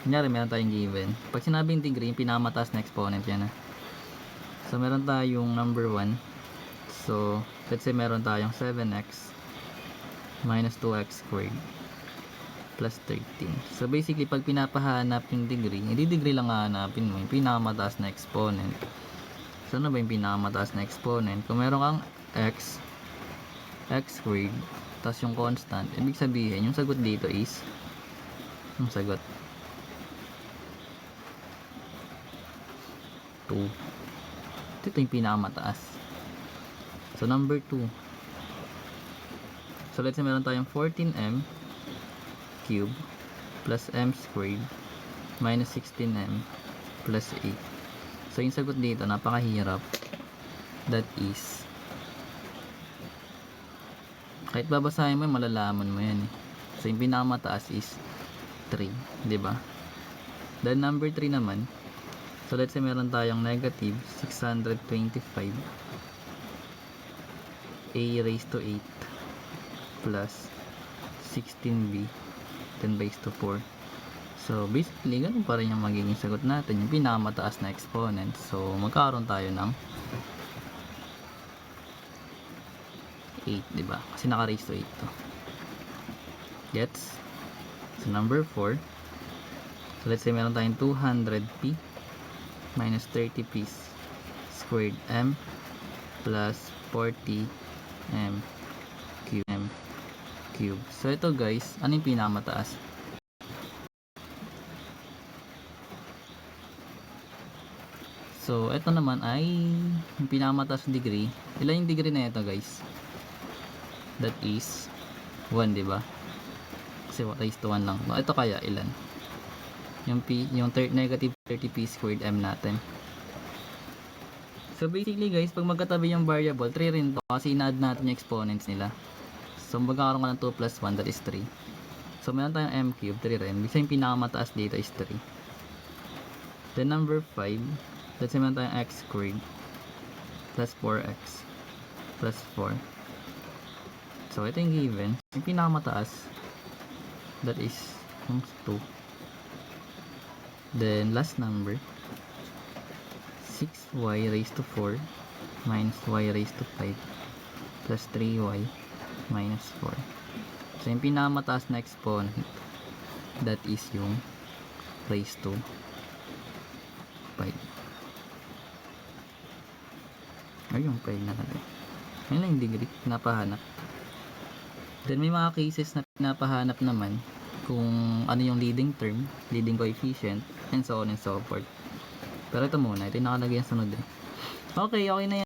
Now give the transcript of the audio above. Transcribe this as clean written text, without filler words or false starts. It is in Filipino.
kunyari meron tayong given. Pag sinabing degree, yung pinakamataas na exponent yan. So meron tayong number 1. So let's say meron tayong 7x minus 2x squared plus 13. So basically, pag pinapahanap yung degree, hindi degree lang hahanapin mo, yung pinakamataas na exponent. So ano ba yung pinakamataas na exponent? Kung meron kang x squared, tapos yung constant, ibig sabihin, yung sagot dito is, yung sagot 2. Ito yung pinakamataas. So number 2. So let's say meron tayong 14m cube plus m squared minus 16m plus 8. So yung sagot dito, napakahirap. That is, kahit babasahin mo, malalaman mo yan. So yung pinakamataas is 3, diba? Then number 3 naman, so let's say meron tayong negative 625 a raised to 8 plus 16b 10 raised to 4. So basically, ganun pa rin yung magiging sagot natin, yung pinakamataas na exponent. So magkakaroon tayo ng 8, diba? Kasi naka-raise to 8 to. Gets? So number 4. So let's say meron tayong 200p minus 30p squared m plus 40m cube. So ito guys, ano yung pinakamataas? So ito naman ay yung pinakamataas degree. Ilan yung degree na ito guys? That is 1, diba? Kasi raised to 1 lang. Ito kaya ilan? Yung negative 30p squared m natin. So basically guys, pag magkatabi yung variable, 3 rin to kasi ina-add natin yung exponents nila. So magkakaroon ka ng 2 plus 1, that is 3. So meron tayong m cube, 3 rin. Bisa yung pinakamataas dito is 3. Then number 5, let's say meron tayong x squared plus 4x plus 4. So ito yung given. Yung pinakamataas, that is 2. Then last number, 6y raised to 4 minus y raised to 5 plus 3y minus 4. So yung pinakamataas na exponent, that is yung raised to 5. Ay, yung 5 na natin. Yun lang yung degree, pinapahanap. Then may mga cases na pinapahanap naman kung ano yung leading term, leading coefficient, and so on and so forth. Pero ito muna, ito yung nakalagay yung sunod. Okay na yan.